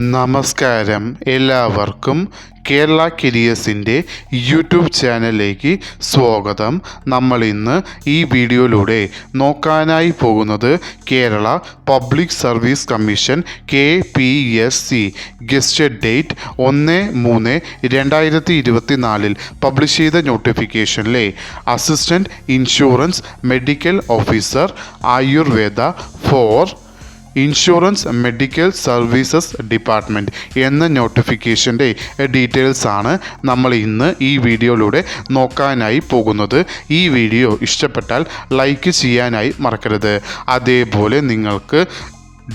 നമസ്കാരം. എല്ലാവർക്കും കേരള കരിയേഴ്സിൻ്റെ യൂട്യൂബ് ചാനലിലേക്ക് സ്വാഗതം. നമ്മൾ ഇന്ന് ഈ വീഡിയോയിലൂടെ നോക്കാനായി പോകുന്നത് Kerala public service commission KPSC gazetted date 1/3/2024 publish ചെയ്ത നോട്ടിഫിക്കേഷനിലെ assistant insurance medical officer Ayurveda for insurance medical services department എന്ന നോട്ടിഫിക്കേഷൻ്റെ ഡീറ്റെയിൽസ് ആണ് നമ്മൾ ഇന്ന് ഈ വീഡിയോയിലൂടെ നോക്കാനായി പോകുന്നത്. ഈ വീഡിയോ ഇഷ്ടപ്പെട്ടാൽ ലൈക്ക് ചെയ്യാനായി മറക്കരുത്. അതേപോലെ നിങ്ങൾക്ക്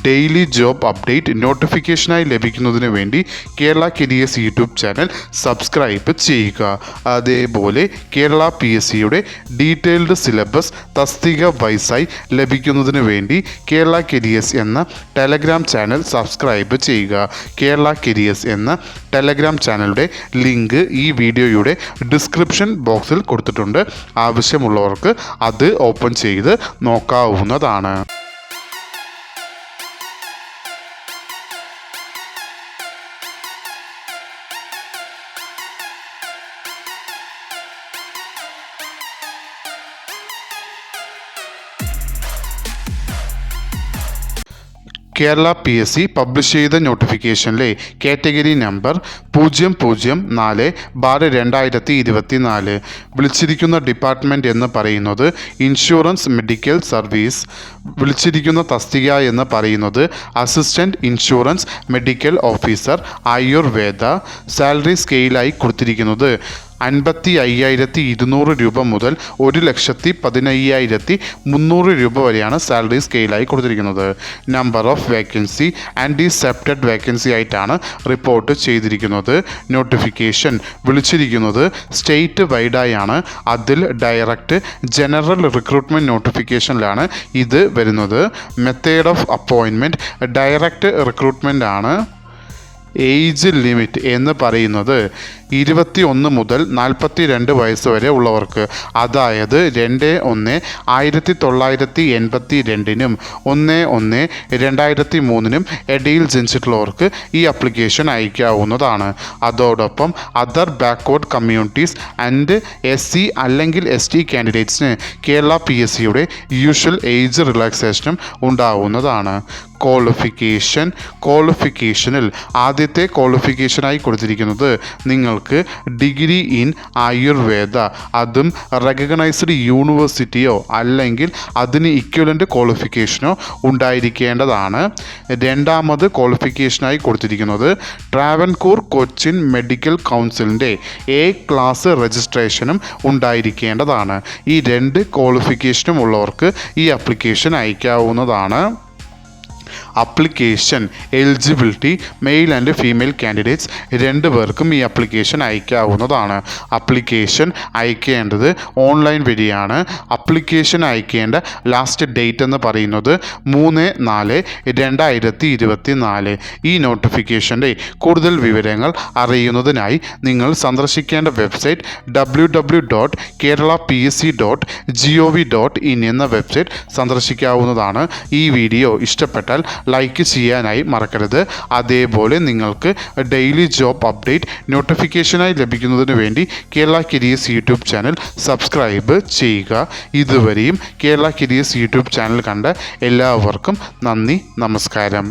ഡെയിലി ജോബ് അപ്ഡേറ്റ് നോട്ടിഫിക്കേഷനായി ലഭിക്കുന്നതിന് വേണ്ടി Kerala careers YouTube channel subscribe ചെയ്യുക. അതേപോലെ കേരള PSCയുടെ ഡീറ്റെയിൽഡ് സിലബസ് തസ്തിക വൈസായി ലഭിക്കുന്നതിന് വേണ്ടി കേരള കരിയേഴ്സ് എന്ന ടെലഗ്രാം ചാനൽ സബ്സ്ക്രൈബ് ചെയ്യുക. കേരള കരിയേഴ്സ് എന്ന ടെലഗ്രാം ചാനലിൻ്റെ ലിങ്ക് ഈ വീഡിയോയുടെ ഡിസ്ക്രിപ്ഷൻ ബോക്സിൽ കൊടുത്തിട്ടുണ്ട്. ആവശ്യമുള്ളവർക്ക് അത് ഓപ്പൺ ചെയ്ത് നോക്കാവുന്നതാണ്. കേരള PSC പബ്ലിഷ് ചെയ്ത നോട്ടിഫിക്കേഷനിലെ കാറ്റഗറി നമ്പർ 004/2024 വിളിച്ചിരിക്കുന്ന ഡിപ്പാർട്ട്മെൻറ്റ് എന്ന് പറയുന്നത് ഇൻഷുറൻസ് മെഡിക്കൽ സർവീസ്. വിളിച്ചിരിക്കുന്ന തസ്തിക എന്ന് പറയുന്നത് assistant insurance medical officer Ayurveda. Salary സ്കെയിലായി കൊടുത്തിരിക്കുന്നത് 55,200 രൂപ മുതൽ 1,15,300 രൂപ വരെയാണ് സാലറി സ്കെയിലായി കൊടുത്തിരിക്കുന്നത്. നമ്പർ ഓഫ് വേക്കൻസി ആൻറ്റിസെപ്റ്റഡ് വേക്കൻസി ആയിട്ടാണ് റിപ്പോർട്ട് ചെയ്തിരിക്കുന്നത്. നോട്ടിഫിക്കേഷൻ വിളിച്ചിരിക്കുന്നത് സ്റ്റേറ്റ് വൈഡായാണ്. അതിൽ ഡയറക്റ്റ് ജനറൽ റിക്രൂട്ട്മെൻറ്റ് നോട്ടിഫിക്കേഷനിലാണ് ഇത് വരുന്നത്. Method of appointment direct recruitment ആണ്. ഏജ് ലിമിറ്റ് എന്ന് പറയുന്നത് 21 മുതൽ 42 വയസ്സ് വരെ ഉള്ളവർക്ക്, അതായത് 2/1/1982 1/1/2003 ഇടയിൽ ജനിച്ചിട്ടുള്ളവർക്ക് ഈ ആപ്ലിക്കേഷൻ അയക്കാവുന്നതാണ്. അതോടൊപ്പം other backward communities and SC അല്ലെങ്കിൽ ST കാൻഡിഡേറ്റ്സിന് കേരള PSCയുടെ യൂഷ്വൽ ഏജ് റിലാക്സേഷനും ഉണ്ടാവുന്നതാണ്. ക്വാളിഫിക്കേഷനിൽ ആദ്യത്തെ ക്വാളിഫിക്കേഷനായി കൊടുത്തിരിക്കുന്നത് നിങ്ങൾക്ക് ഡിഗ്രി ഇൻ ആയുർവേദ, അതും റെക്കഗ്നൈസ്ഡ് യൂണിവേഴ്സിറ്റിയോ അല്ലെങ്കിൽ അതിന് ഇക്വലൻ്റ് ക്വാളിഫിക്കേഷനോ ഉണ്ടായിരിക്കേണ്ടതാണ്. രണ്ടാമത് ക്വാളിഫിക്കേഷനായി കൊടുത്തിരിക്കുന്നത് ട്രാവൻകൂർ കൊച്ചിൻ മെഡിക്കൽ കൗൺസിലിൻ്റെ A ക്ലാസ് രജിസ്ട്രേഷനും ഉണ്ടായിരിക്കേണ്ടതാണ്. ഈ 2 ക്വാളിഫിക്കേഷനും ഉള്ളവർക്ക് ഈ ആപ്ലിക്കേഷൻ അയക്കാവുന്നതാണ്. Application eligibility male and female candidates 2 പേർക്കും ഈ ആപ്ലിക്കേഷൻ അയക്കാവുന്നതാണ്. ആപ്ലിക്കേഷൻ അയക്കേണ്ടത് ഓൺലൈൻ വഴിയാണ്. ആപ്ലിക്കേഷൻ അയക്കേണ്ട ലാസ്റ്റ് ഡേറ്റ് എന്ന് പറയുന്നത് 3/4/2024. ഈ നോട്ടിഫിക്കേഷൻ്റെ കൂടുതൽ വിവരങ്ങൾ അറിയുന്നതിനായി നിങ്ങൾ സന്ദർശിക്കേണ്ട വെബ്സൈറ്റ് www.keralapsc.gov.in എന്ന വെബ്സൈറ്റ് സന്ദർശിക്കാവുന്നതാണ്. ഈ വീഡിയോ ഇഷ്ടപ്പെട്ടാൽ ലൈക്ക് ചെയ്യാനായി മറക്കരുത്. അതേപോലെ നിങ്ങൾക്ക് ഡെയിലി ജോബ് അപ്ഡേറ്റ് നോട്ടിഫിക്കേഷനായി ലഭിക്കുന്നതിന് വേണ്ടി Kerala careers YouTube channel subscribe ചെയ്യുക. ഇതുവരെയും കേരള കരിയേഴ്സ് യൂട്യൂബ് ചാനൽ കണ്ട എല്ലാവർക്കും നന്ദി, നമസ്കാരം.